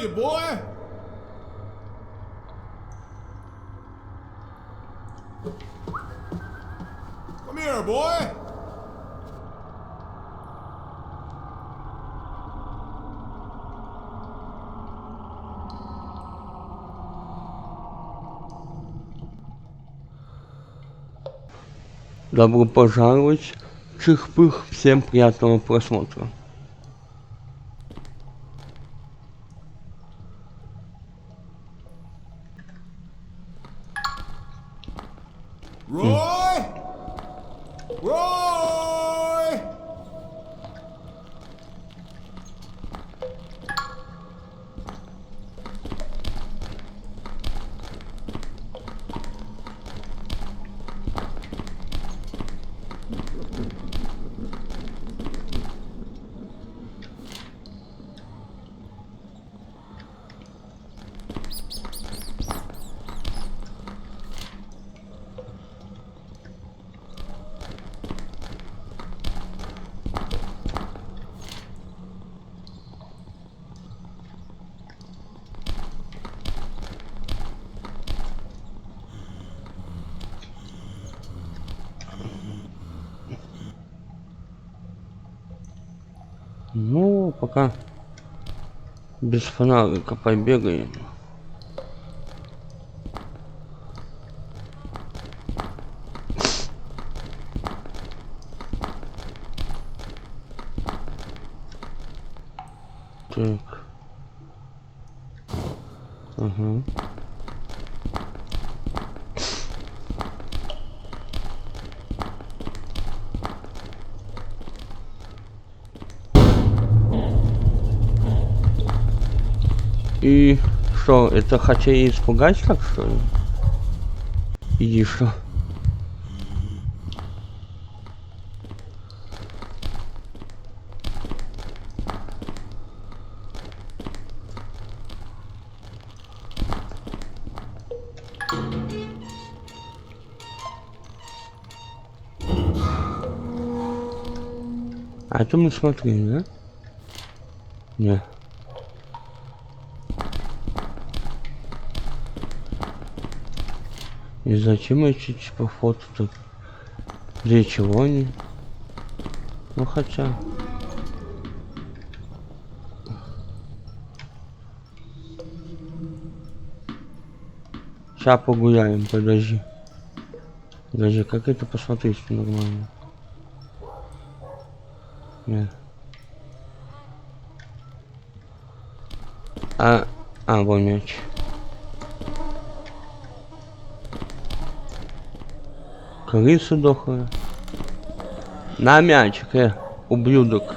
you, boy? Come here, boy. Добро пожаловать. Чих-пых. Всем приятного просмотра. Roy? Roy? Ну, пока без фонарика побегаем. Так. Ага. И что, это хотели испугать как что ли? И что? А это мы смотрели, да? Не. И зачем эти типа фото тут? Для чего они? Ну хотя. Сейчас погуляем, подожди. Подожди, как это посмотреть нормально? Нет. Вон мяч. Крыса дохлая. На мячик, ублюдок.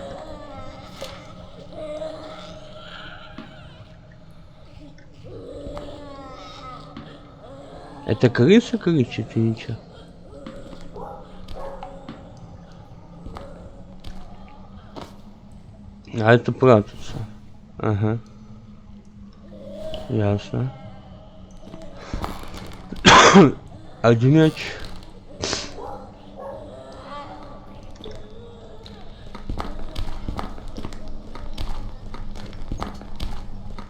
Это крыса кричит или что? А это прятаться. Ага. Ясно. Один мяч.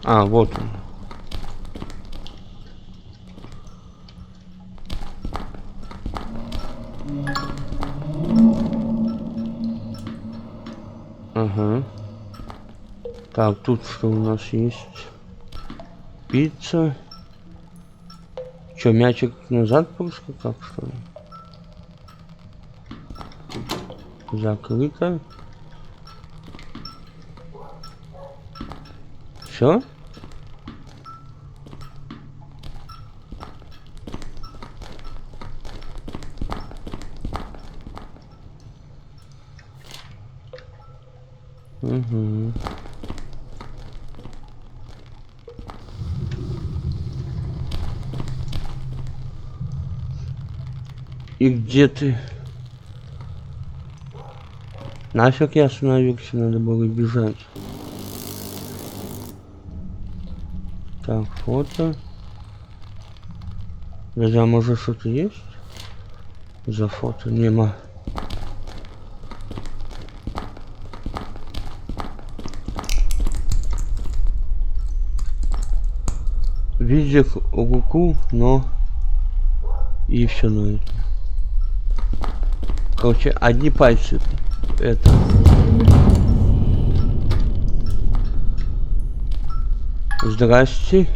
Вот он. Ага. Так, тут что у нас есть? Пицца. Чё, мячик назад просто как что ли? Закрыто. Все? Угу. И где ты? Нафиг я остановился, надо было бежать. Так, фото. Друзья, может что-то есть? За фото нема. видел руку, но и все на это. Короче, одни пальцы. Это. Здрасте.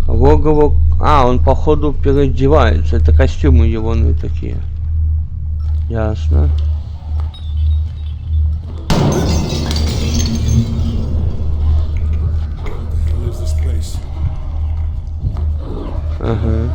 Логово. А, он походу переодевается. Это костюмы его такие. Ясно. Ага.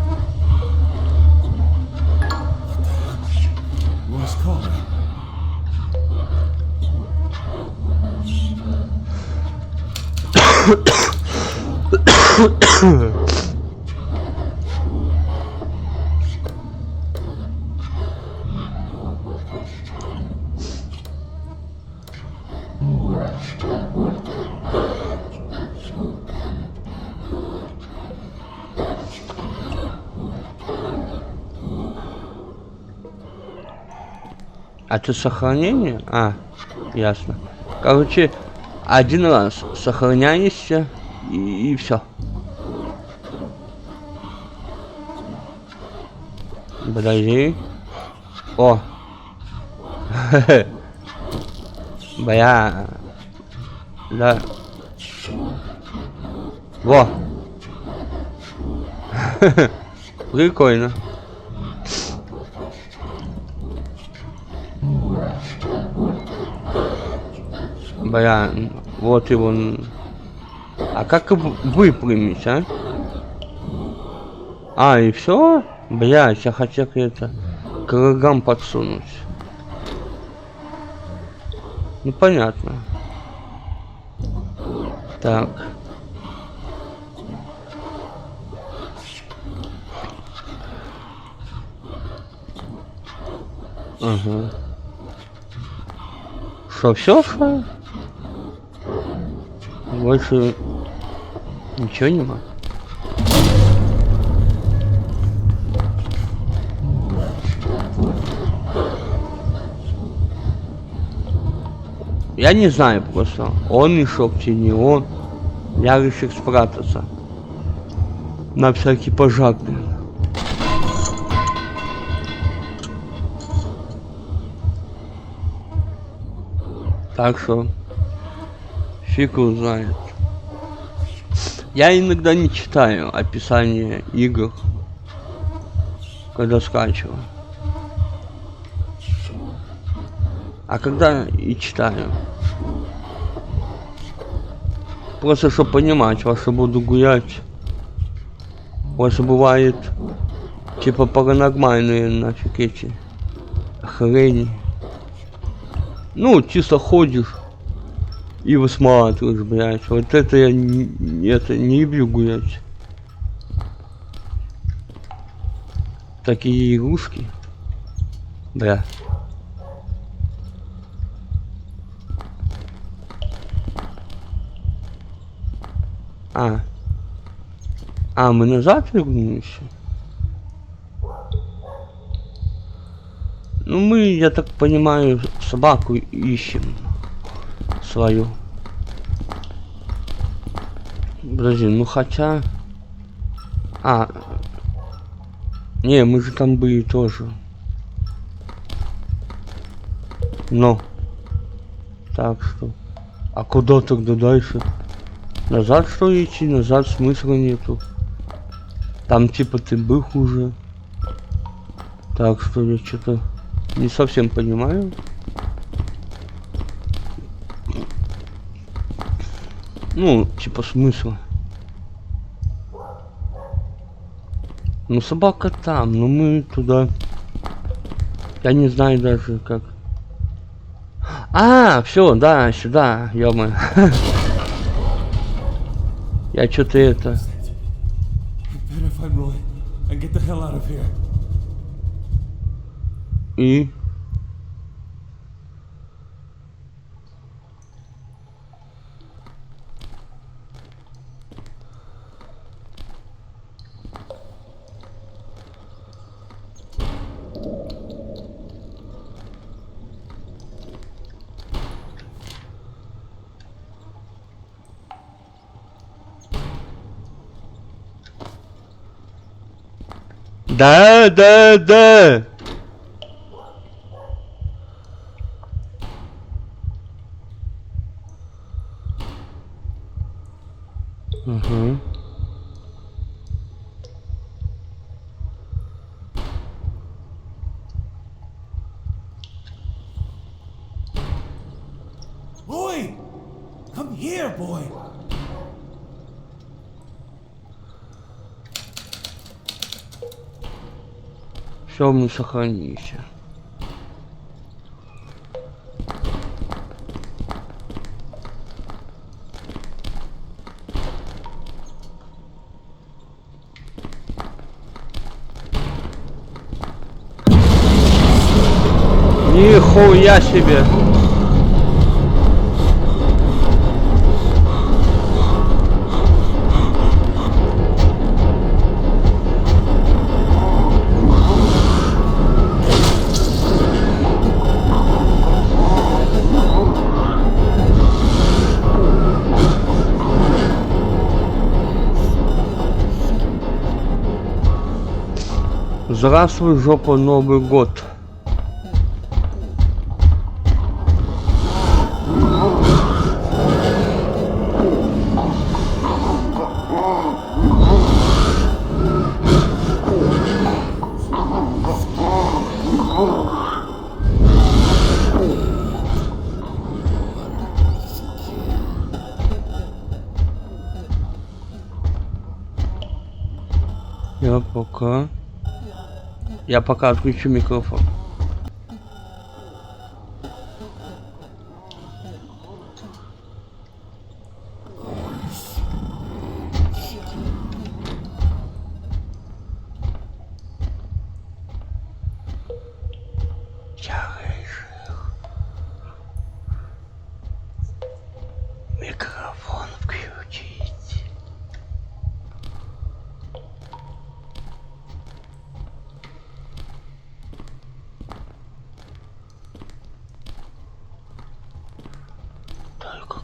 А это сохранение? А, ясно. Короче, один раз сохраняешься и все. Подожди. О. Бля. Да. Во. Прикольно. Бля, вот его. А как выпрямить, а? А, и все? Блять, я хотел это к рогам подсунуть. Ну понятно. Так. Ага. Что, все, что? Больше ничего нема. Я не знаю просто, он мешок или не он. Я решил спрятаться. На всякий пожарный. Так что фиг его знает. Я иногда не читаю описание игр, когда скачиваю. А когда и читаю. Просто чтобы понимать, во что буду гулять. Просто бывает типа паранормальные нафиг эти хрени. Ну, чисто ходишь и высматриваешь, блядь. Вот это я не люблю гулять. Такие игрушки. Бля. Мы назад вернулись? Ну мы, я так понимаю, собаку ищем. Свою. Подожди, ну хотя... Не, мы же там были тоже. Но. Так что... А куда тогда дальше? Назад что идти? Назад смысла нету. Там типа ты был уже. Так что я что-то не совсем понимаю. Ну, типа смысла. Ну собака там, но мы туда. Я не знаю даже как. Все, да, сюда, ё-моё. Я что-то это. И? Да. Угу. Roy! Come here, boy! Все, мы сохранились. Нихуя себе! Здравствуй, жопа, Новый год. Я пока отключу микрофон. Микрофон включить. Только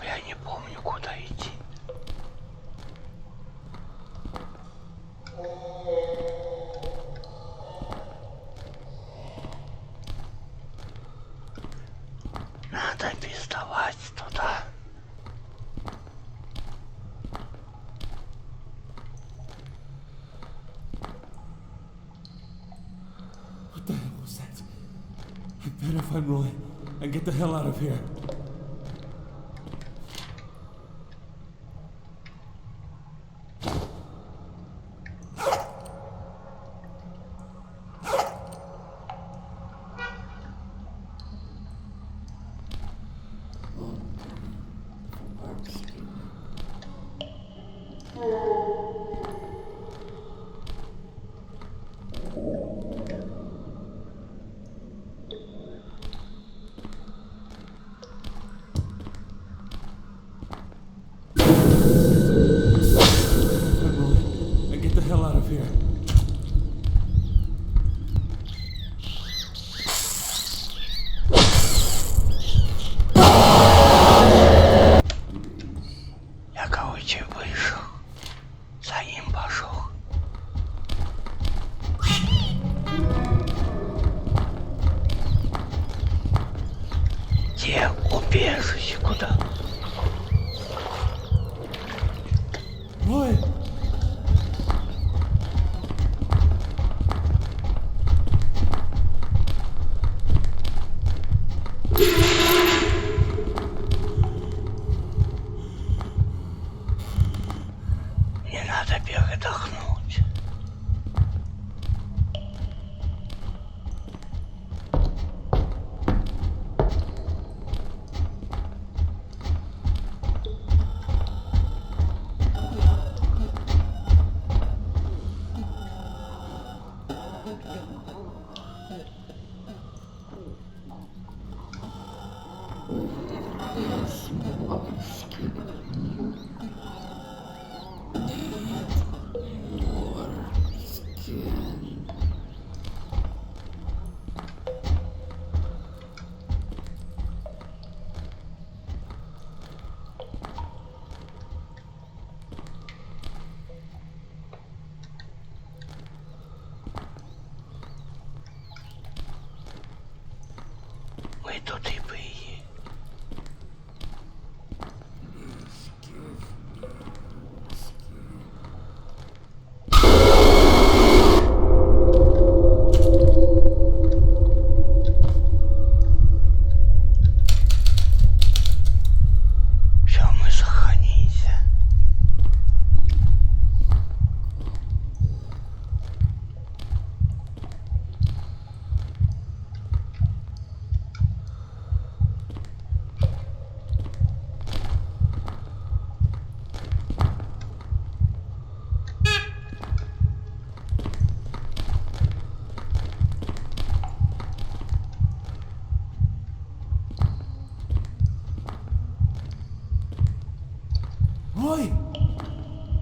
я не помню, куда идти. Надо пиздовать туда. What the hell was that? I better find Roy and get the hell out of here. And get the hell out of here. Я, короче, вышел. За ним пошел. Где убежище? Куда? Roy! Мне надо передохнуть.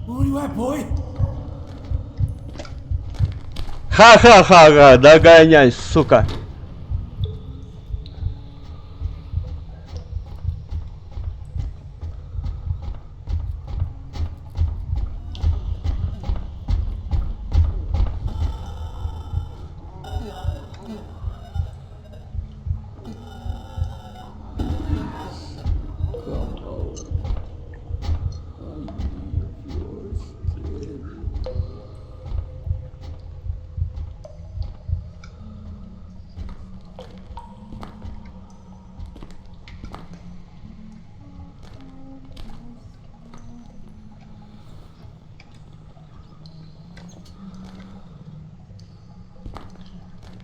Where you at, boy? Ха-ха-ха-ха, догоняй, сука.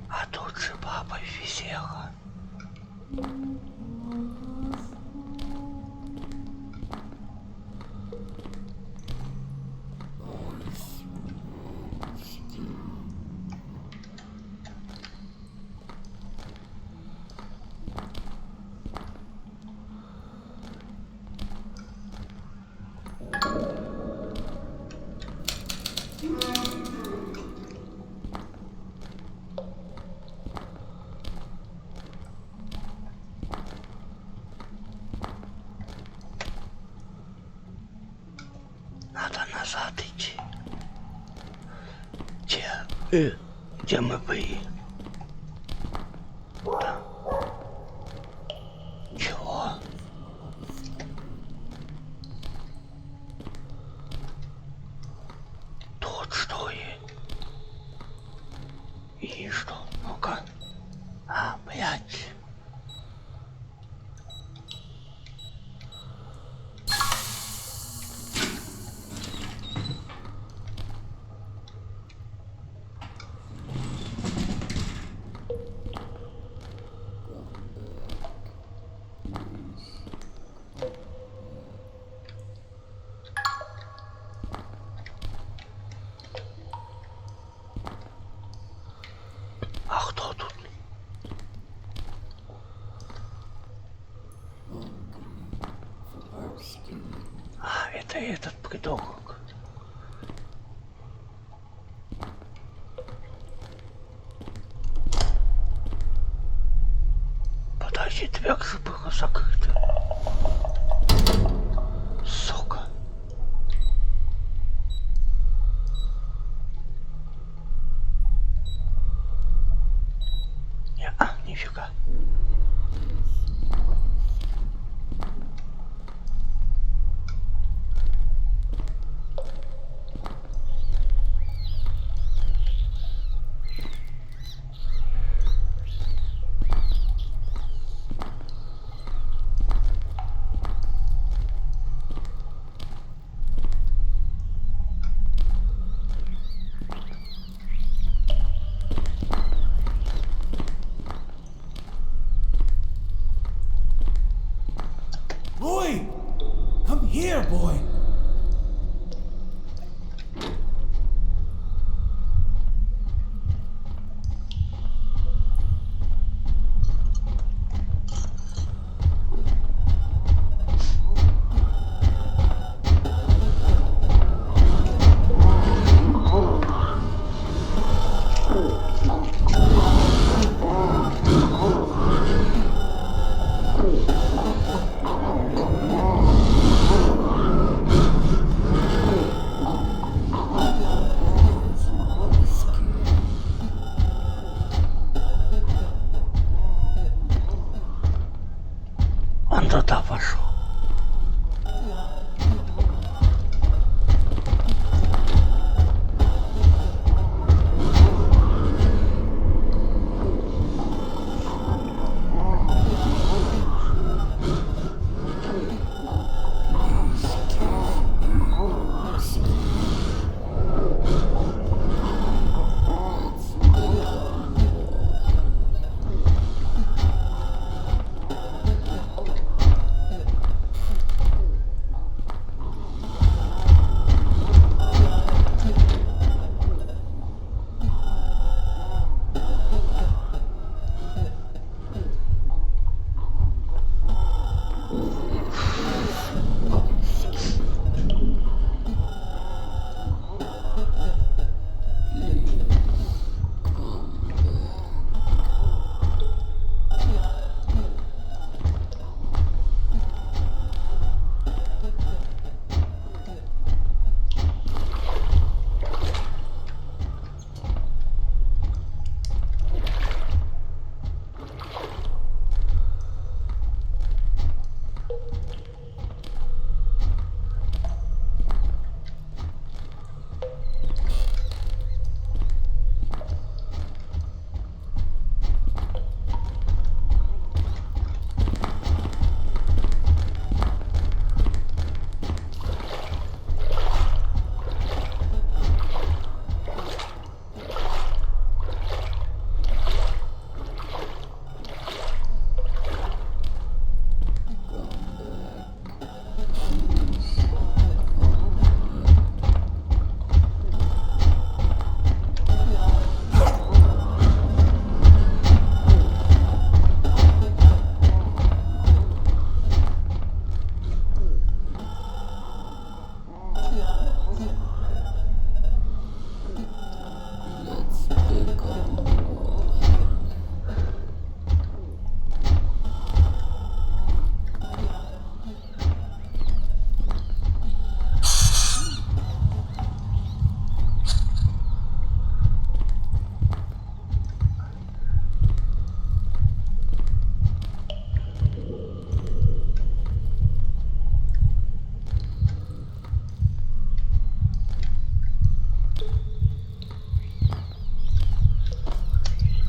А тут же баба висела. Надо назад идти. Где мы были? Да. Чего? Тут что ли? И что? Ну-ка. А, блядь. А кто тут? А, это этот придурок. Подожди, дверь же была закрыта. Сука. Нифига.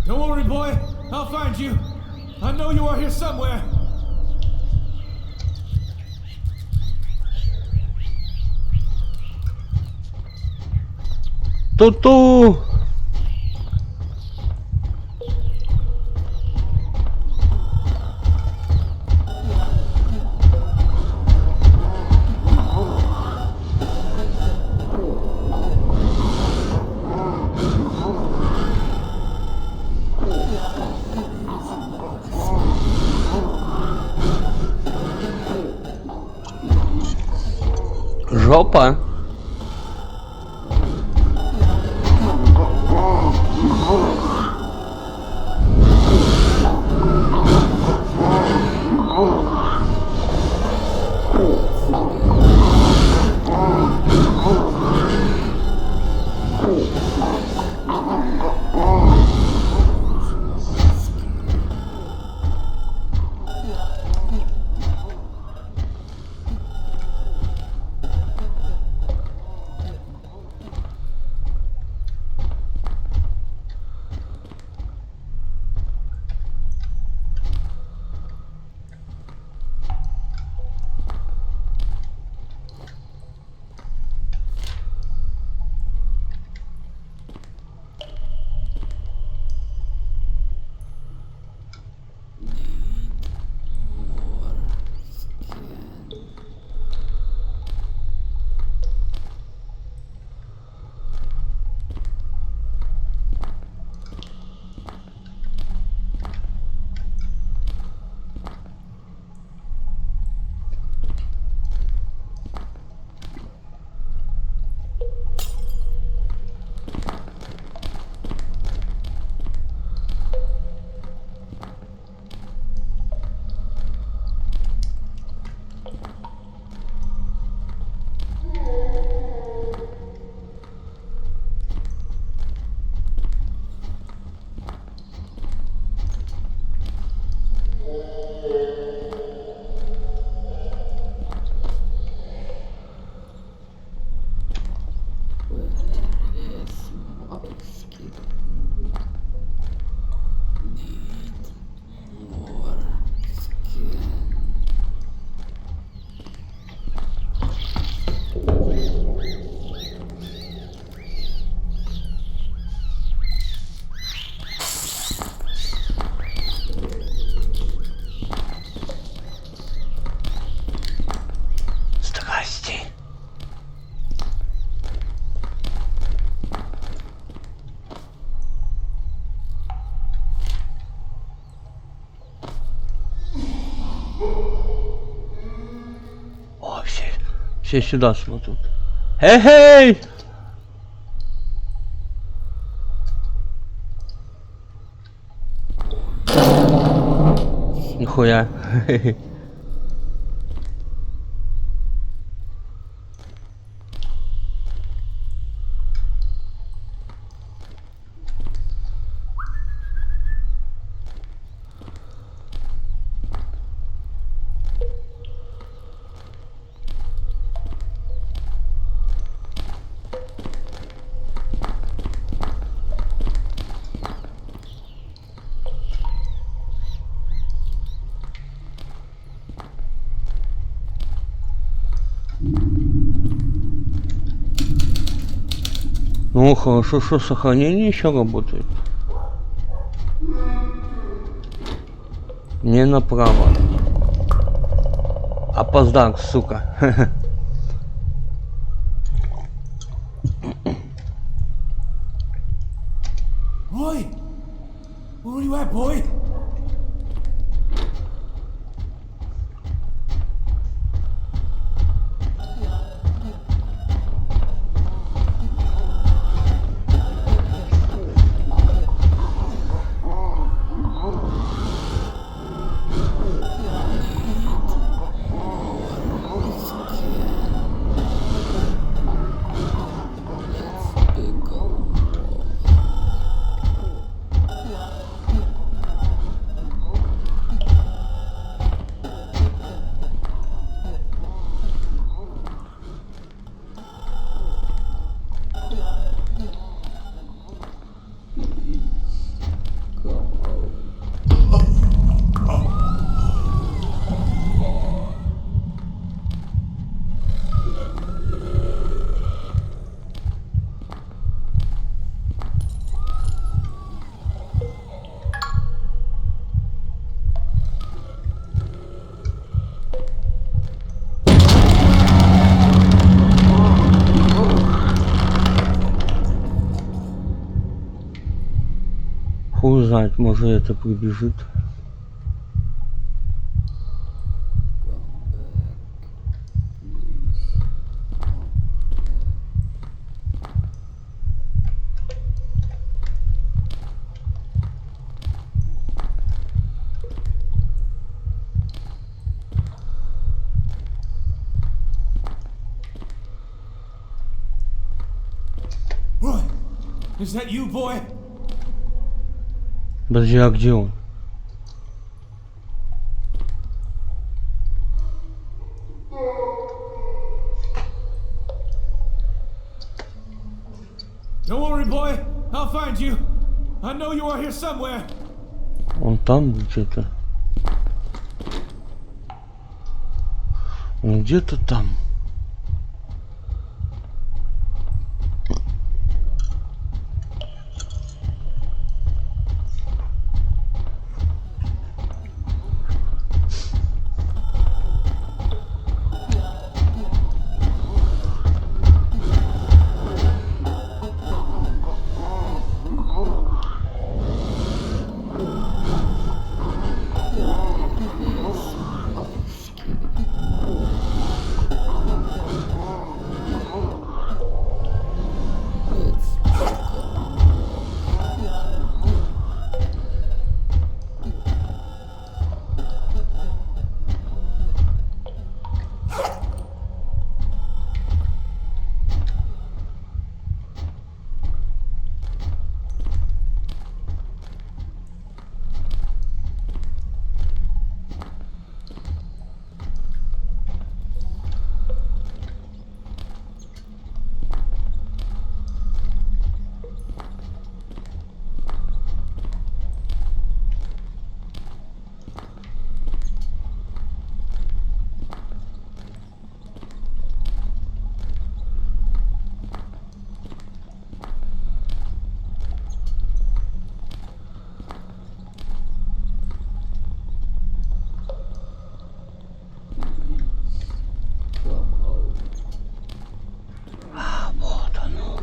Don't worry, boy. I'll find you. I know you are here somewhere. Tu! Żopa? Все сюда смотрят. Эй! Нихуя. Ну хорошо, что сохранение еще работает. Не направо. Опоздал, сука. Roy! Where are you at, boy? Хуй знает, может это прибежит. Roy, is that you, boy? Подожди, а где он? Don't worry, boy. I'll find you. I know you are here somewhere. Он там где-то. Он где-то там. Вот оно.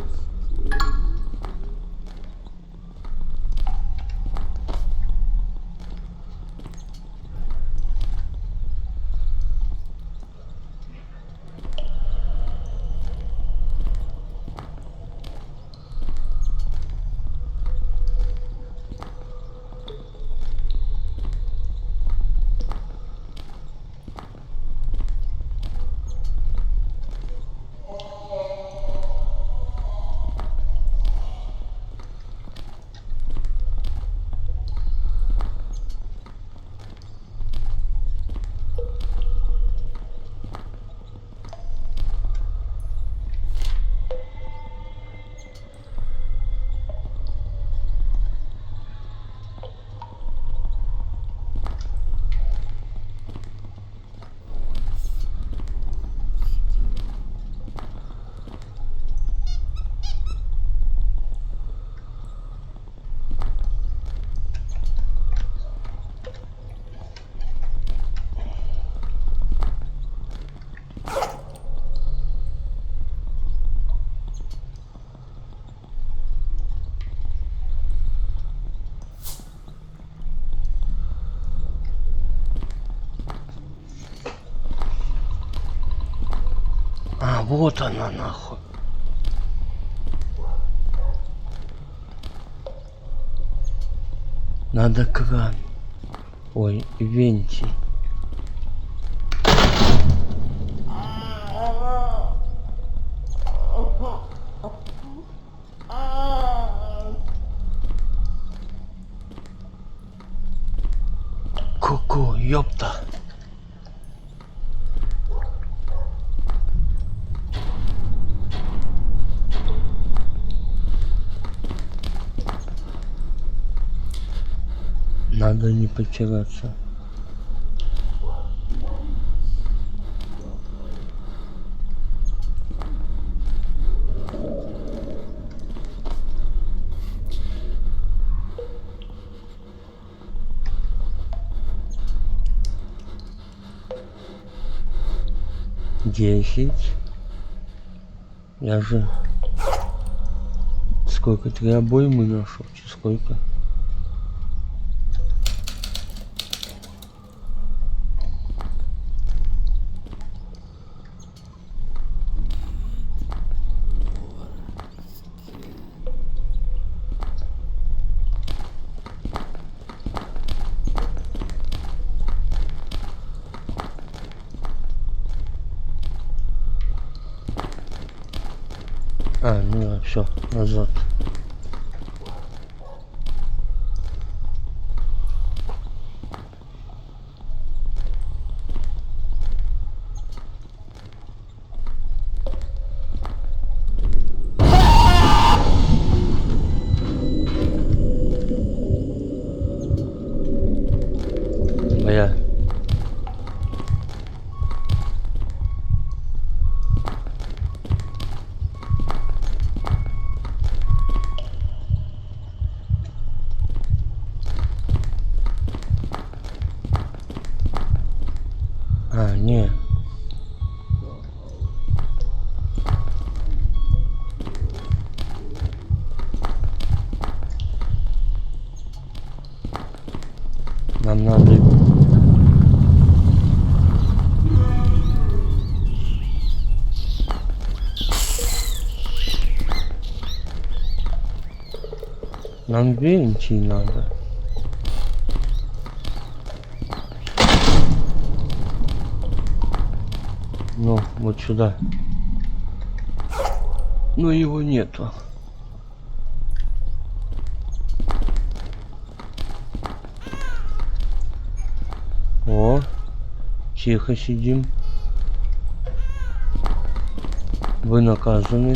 А, вот она нахуй. Надо кран. Ой, вентиль. Ку-ку, ёпта. Надо не потеряться. Десять. Я же... Сколько? 3 обоймы нашел? Сколько? Все, назад. Бля. А, не. Нам надо... Нам венчий надо. Ну, вот сюда. Но его нету. О, тихо сидим. Вы наказаны.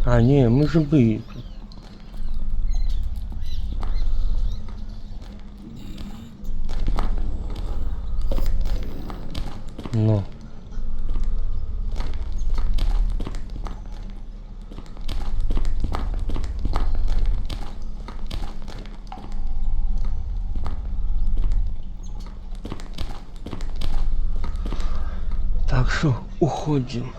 А, не, мы же были тут. Но. Так что уходим.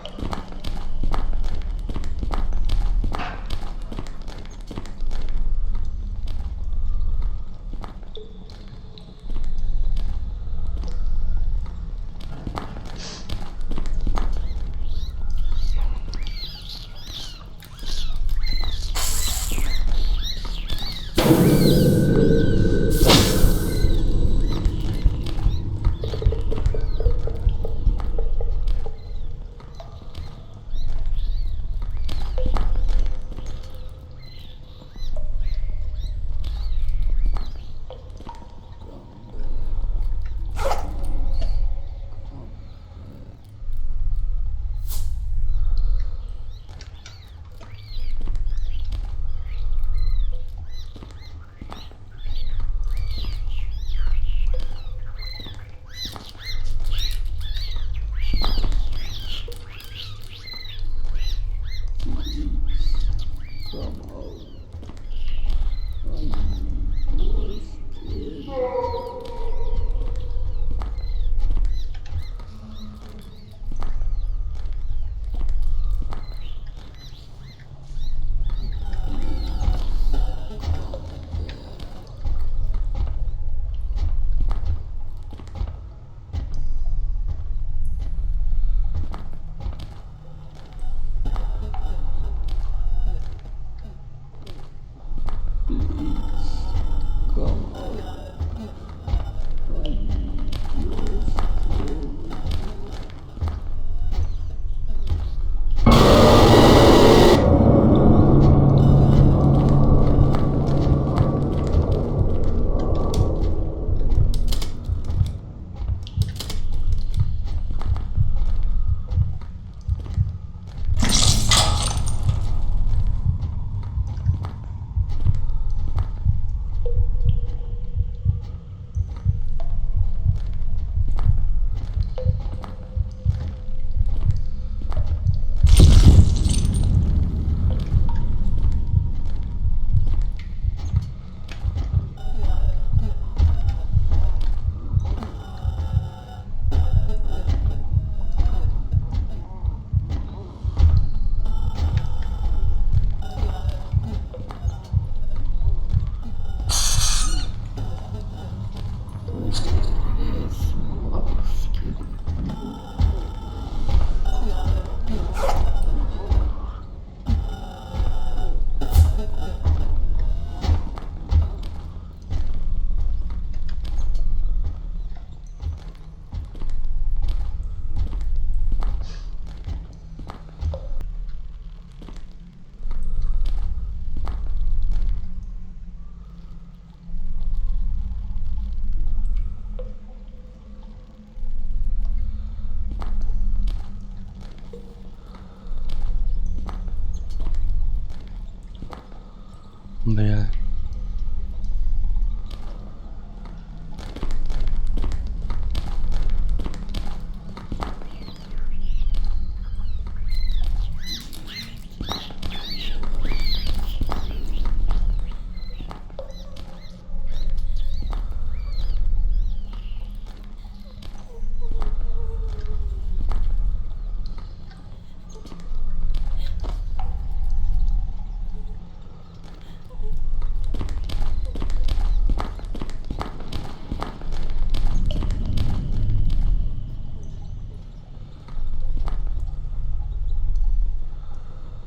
Бля.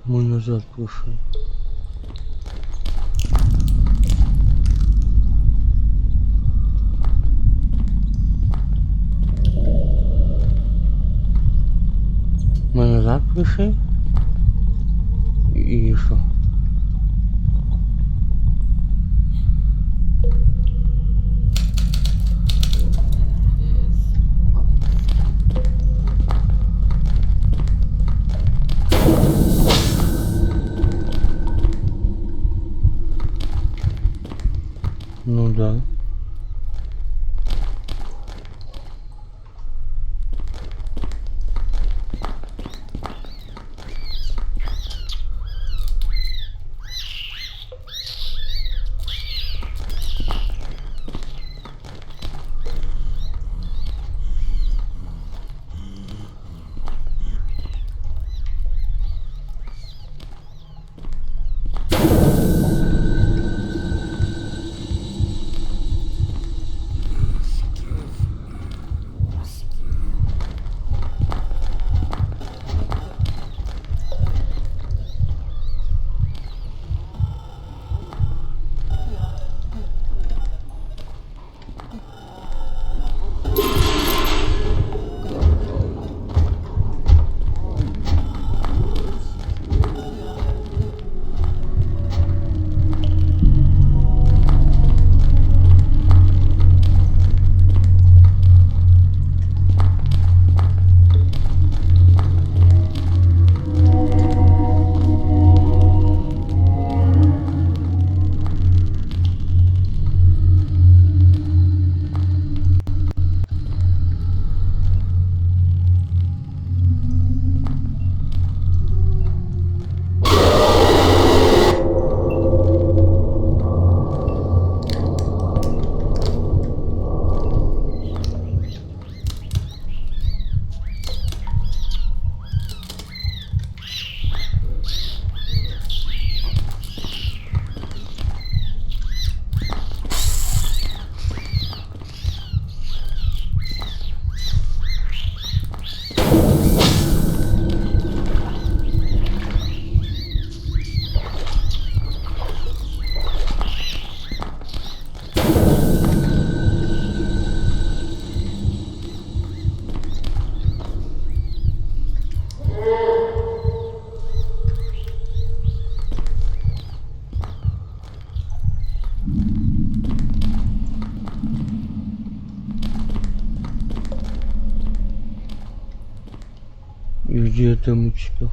Мы назад пошли. Мы назад пришли? И что? Ну да. И где это мучка?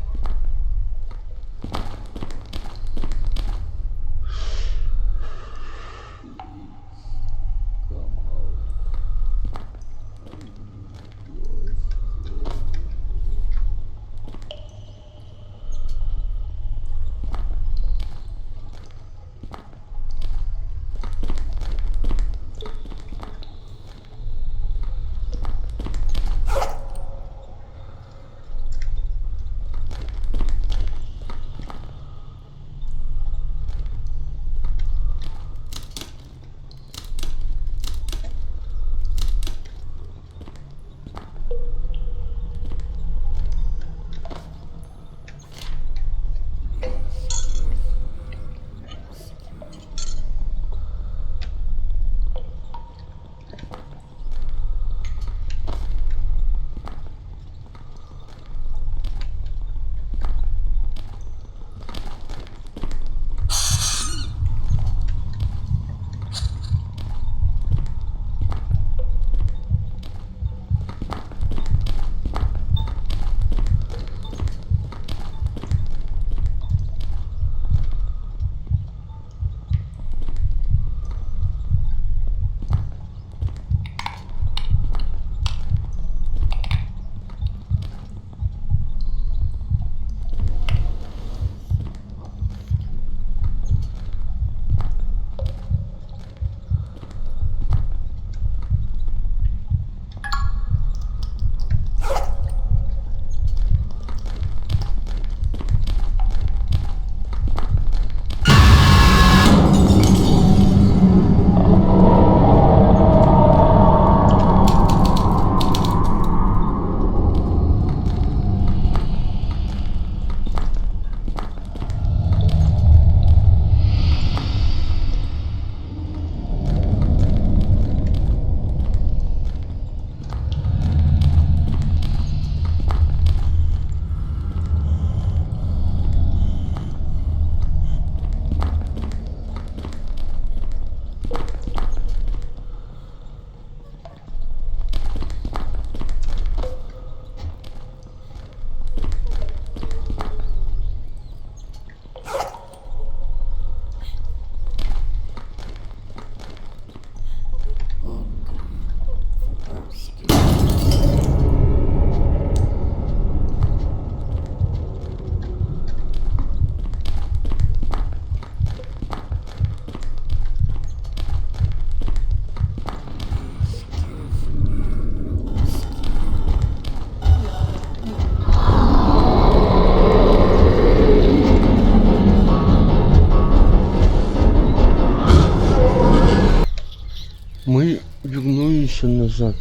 еще назад.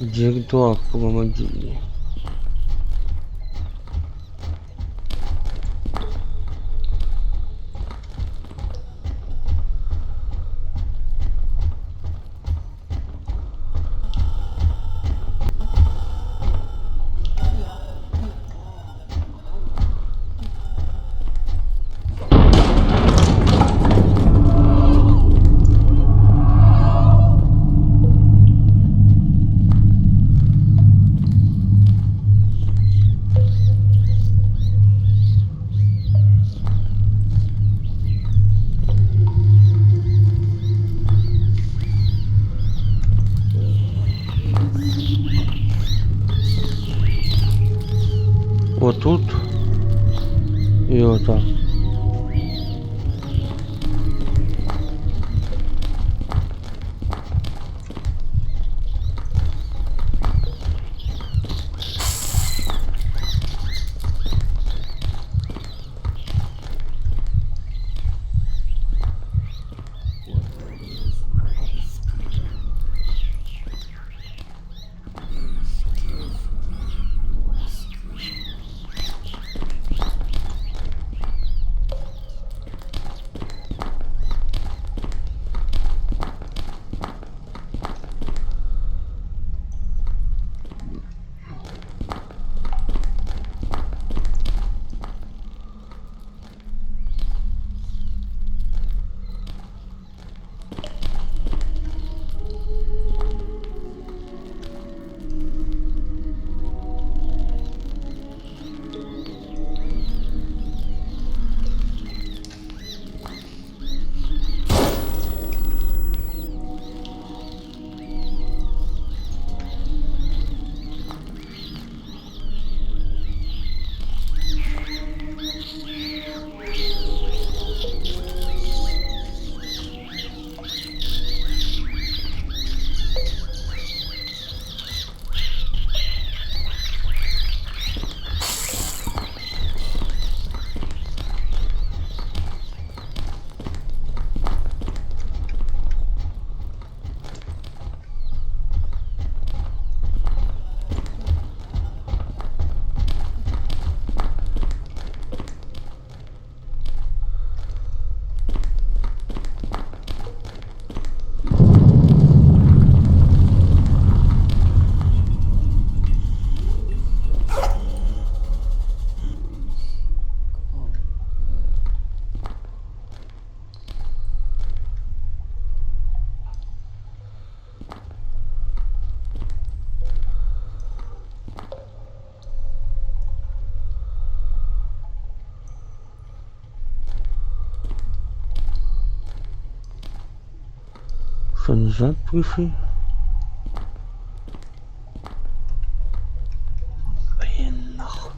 Директор, помоги. Вот тут и вот так. Что, назад пришли? Блин, нахуй.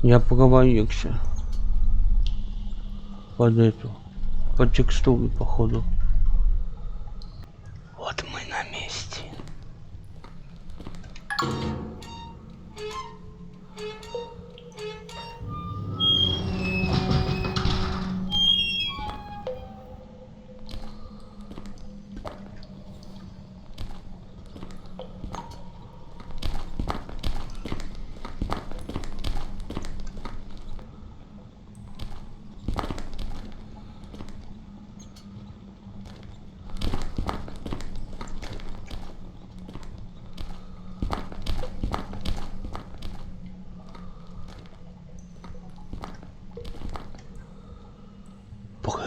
Я провалился. Под эту. Под текстуру, походу. Вот мы на месте.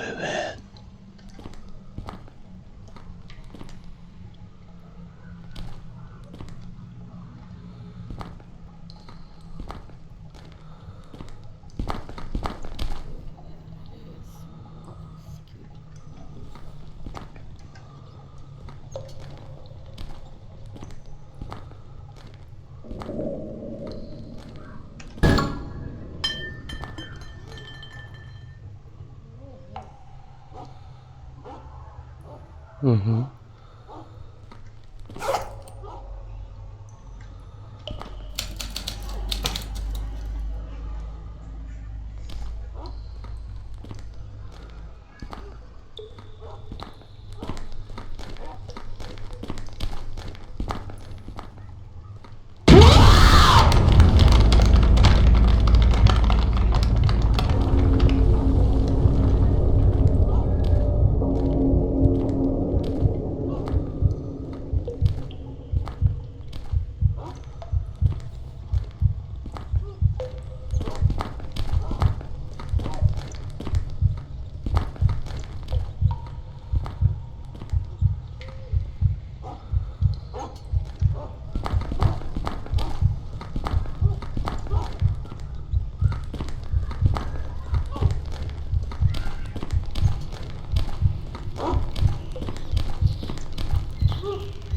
Привет. Угу.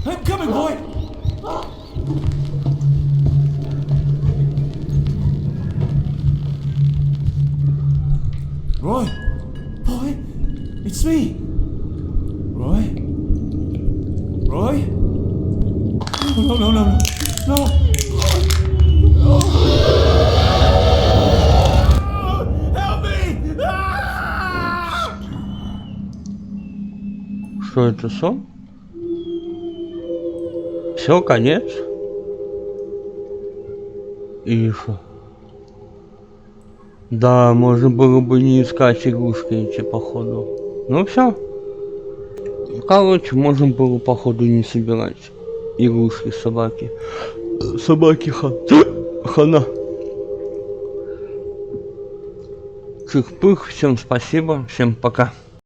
I'm coming, boy! Roy! Boy! It's me! Roy? Roy? No, no, no, no, no! No! Help me! Ah! Что это, сон? Все, конец? И что? Да, можно было бы не искать игрушки эти, походу. Ну все. Короче, можно было, походу, не собирать игрушки собаки. Собаки хана. Чик-пых, всем спасибо, всем пока.